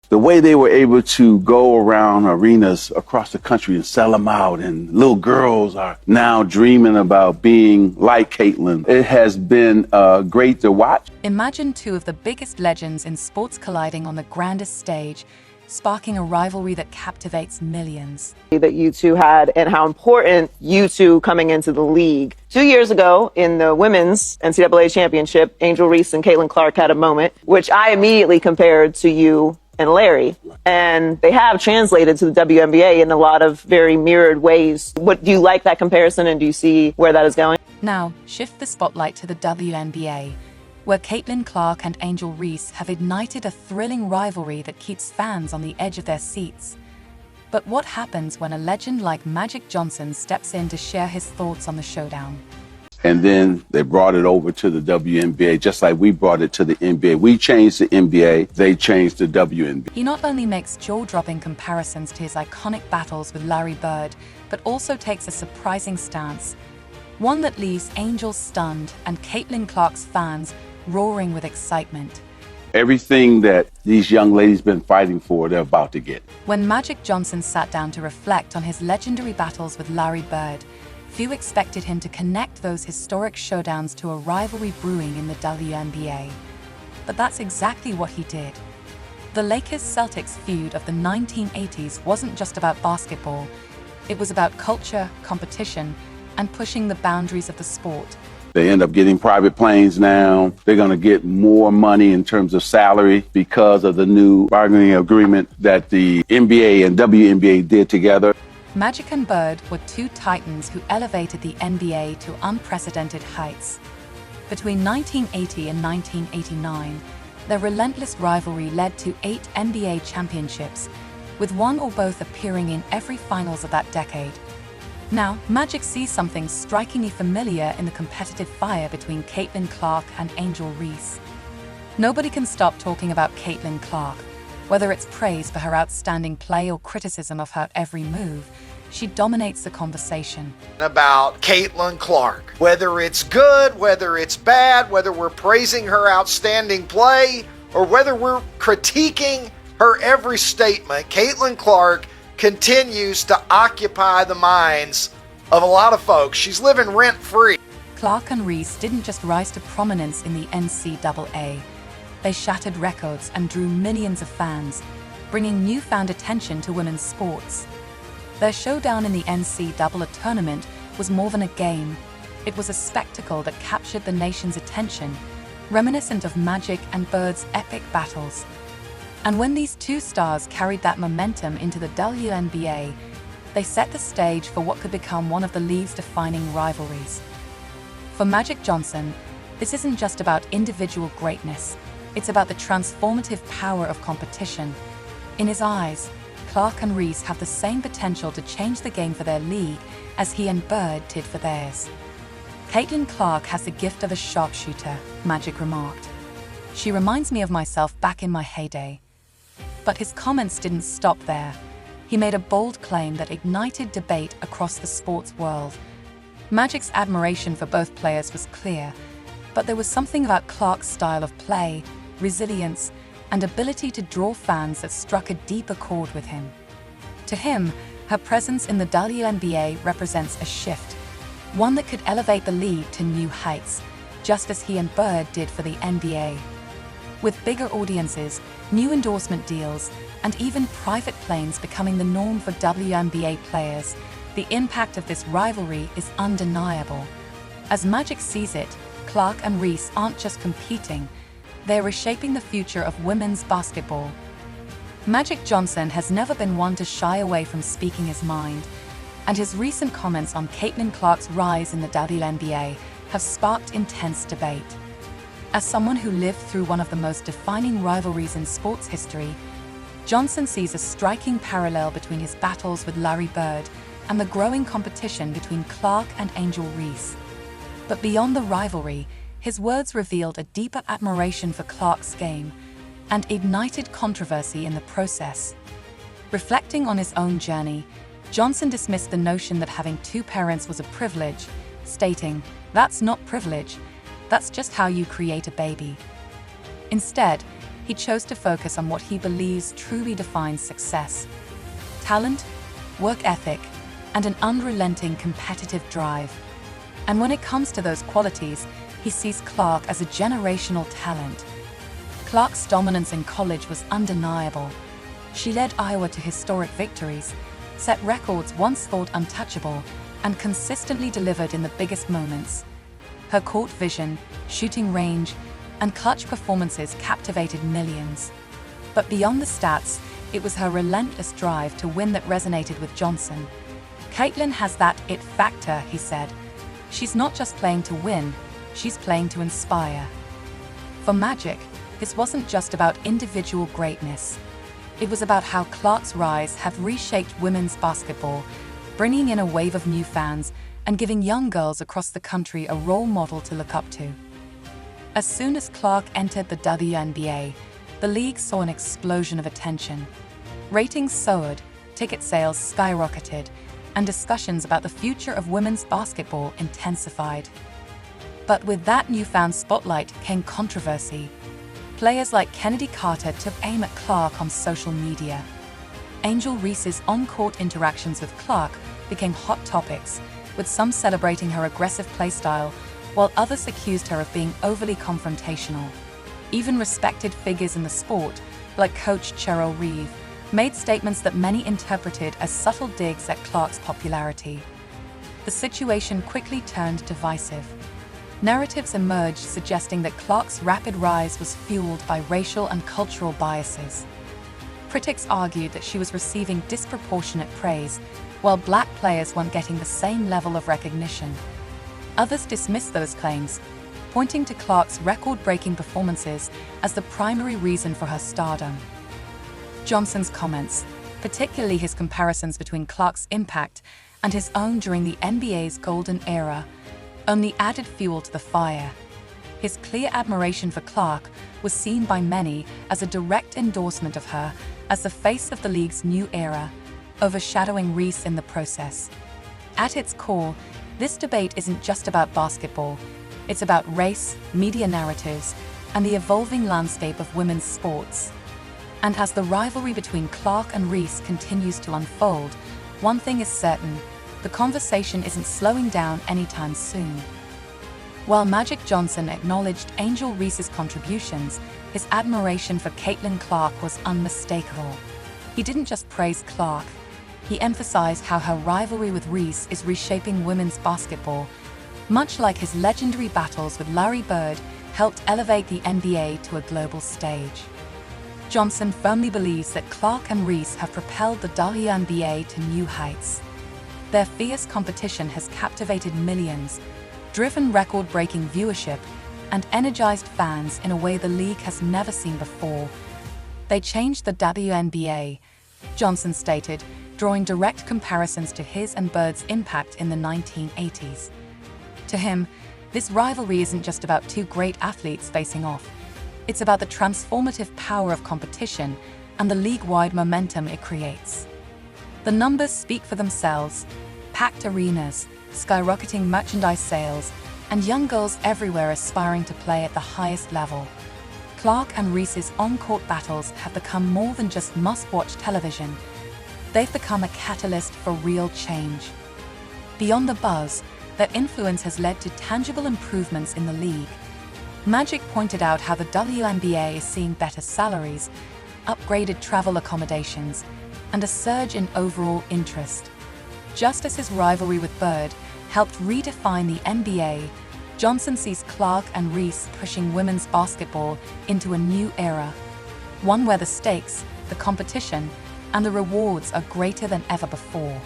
The way they were able to go around arenas across the country and sell them out, and little girls are now dreaming about being like Caitlin. It has been great to watch. Imagine two of the biggest legends in sports colliding on the grandest stage, sparking a rivalry that captivates millions. That you two had, and how important you two coming into the league. 2 years ago in the women's NCAA championship, Angel Reese and Caitlin Clark had a moment, which I immediately compared to you and Larry. And they have translated to the WNBA in a lot of very mirrored ways. What do you like that comparison, and do you see where that is going? Now, shift the spotlight to the WNBA, where Caitlin Clark and Angel Reese have ignited a thrilling rivalry that keeps fans on the edge of their seats. But what happens when a legend like Magic Johnson steps in to share his thoughts on the showdown? And then they brought it over to the WNBA, just like we brought it to the NBA. We changed the NBA, they changed the WNBA. He not only makes jaw-dropping comparisons to his iconic battles with Larry Bird, but also takes a surprising stance, one that leaves Angel stunned and Caitlin Clark's fans roaring with excitement. Everything that these young ladies been fighting for, they're about to get. When Magic Johnson sat down to reflect on his legendary battles with Larry Bird, few expected him to connect those historic showdowns to a rivalry brewing in the WNBA. But that's exactly what he did. The Lakers-Celtics feud of the 1980s wasn't just about basketball. It was about culture, competition, and pushing the boundaries of the sport. They end up getting private planes now. They're going to get more money in terms of salary because of the new bargaining agreement that the NBA and WNBA did together. Magic and Bird were two titans who elevated the NBA to unprecedented heights. Between 1980 and 1989, their relentless rivalry led to 8 NBA championships, with one or both appearing in every finals of that decade. Now, Magic sees something strikingly familiar in the competitive fire between Caitlin Clark and Angel Reese. Nobody can stop talking about Caitlin Clark. Whether it's praise for her outstanding play or criticism of her every move, she dominates the conversation. About Caitlin Clark. Whether it's good, whether it's bad, whether we're praising her outstanding play, or whether we're critiquing her every statement, Caitlin Clark continues to occupy the minds of a lot of folks. She's living rent-free. Clark and Reese didn't just rise to prominence in the NCAA. They shattered records and drew millions of fans, bringing newfound attention to women's sports. Their showdown in the NCAA tournament was more than a game. It was a spectacle that captured the nation's attention, reminiscent of Magic and Bird's epic battles. And when these two stars carried that momentum into the WNBA, they set the stage for what could become one of the league's defining rivalries. For Magic Johnson, this isn't just about individual greatness. It's about the transformative power of competition. In his eyes, Clark and Reese have the same potential to change the game for their league as he and Bird did for theirs. Caitlin Clark has the gift of a sharpshooter, Magic remarked. She reminds me of myself back in my heyday. But his comments didn't stop there. He made a bold claim that ignited debate across the sports world. Magic's admiration for both players was clear, but there was something about Clark's style of play, resilience, and ability to draw fans that struck a deeper chord with him. To him, her presence in the WNBA represents a shift, one that could elevate the league to new heights, just as he and Bird did for the NBA. With bigger audiences, new endorsement deals, and even private planes becoming the norm for WNBA players, the impact of this rivalry is undeniable. As Magic sees it, Clark and Reese aren't just competing, they're reshaping the future of women's basketball. Magic Johnson has never been one to shy away from speaking his mind, and his recent comments on Caitlin Clark's rise in the WNBA have sparked intense debate. As someone who lived through one of the most defining rivalries in sports history, Johnson sees a striking parallel between his battles with Larry Bird and the growing competition between Clark and Angel Reese. But beyond the rivalry, his words revealed a deeper admiration for Clark's game and ignited controversy in the process. Reflecting on his own journey, Johnson dismissed the notion that having two parents was a privilege, stating, "That's not privilege, that's just how you create a baby." Instead, he chose to focus on what he believes truly defines success: talent, work ethic, and an unrelenting competitive drive. And when it comes to those qualities, he sees Clark as a generational talent. Clark's dominance in college was undeniable. She led Iowa to historic victories, set records once thought untouchable, and consistently delivered in the biggest moments. Her court vision, shooting range, and clutch performances captivated millions. But beyond the stats, it was her relentless drive to win that resonated with Johnson. "Caitlin has that it factor," he said. "She's not just playing to win, she's playing to inspire." For Magic, this wasn't just about individual greatness. It was about how Clark's rise have reshaped women's basketball, bringing in a wave of new fans and giving young girls across the country a role model to look up to. As soon as Clark entered the WNBA, the league saw an explosion of attention. Ratings soared, ticket sales skyrocketed, and discussions about the future of women's basketball intensified. But with that newfound spotlight came controversy. Players like Kennedy Carter took aim at Clark on social media. Angel Reese's on-court interactions with Clark became hot topics, with some celebrating her aggressive playstyle, while others accused her of being overly confrontational. Even respected figures in the sport, like coach Angel Reese, made statements that many interpreted as subtle digs at Clark's popularity. The situation quickly turned divisive. Narratives emerged suggesting that Clark's rapid rise was fueled by racial and cultural biases. Critics argued that she was receiving disproportionate praise, while black players weren't getting the same level of recognition. Others dismissed those claims, pointing to Clark's record-breaking performances as the primary reason for her stardom. Johnson's comments, particularly his comparisons between Clark's impact and his own during the NBA's golden era, only added fuel to the fire. His clear admiration for Clark was seen by many as a direct endorsement of her as the face of the league's new era, overshadowing Reese in the process. At its core, this debate isn't just about basketball. It's about race, media narratives, and the evolving landscape of women's sports. And as the rivalry between Clark and Reese continues to unfold, one thing is certain: the conversation isn't slowing down anytime soon. While Magic Johnson acknowledged Angel Reese's contributions, his admiration for Caitlin Clark was unmistakable. He didn't just praise Clark, he emphasized how her rivalry with Reese is reshaping women's basketball, much like his legendary battles with Larry Bird helped elevate the NBA to a global stage. Johnson firmly believes that Clark and Reese have propelled the WNBA to new heights. Their fierce competition has captivated millions, driven record-breaking viewership, and energized fans in a way the league has never seen before. They changed the WNBA, Johnson stated, drawing direct comparisons to his and Bird's impact in the 1980s. To him, this rivalry isn't just about two great athletes facing off. It's about the transformative power of competition and the league-wide momentum it creates. The numbers speak for themselves: packed arenas, skyrocketing merchandise sales, and young girls everywhere aspiring to play at the highest level. Clark and Reese's on-court battles have become more than just must-watch television. They've become a catalyst for real change. Beyond the buzz, their influence has led to tangible improvements in the league. Magic pointed out how the WNBA is seeing better salaries, upgraded travel accommodations, and a surge in overall interest. Just as his rivalry with Bird helped redefine the NBA, Johnson sees Clark and Reese pushing women's basketball into a new era, one where the stakes, the competition, and the rewards are greater than ever before.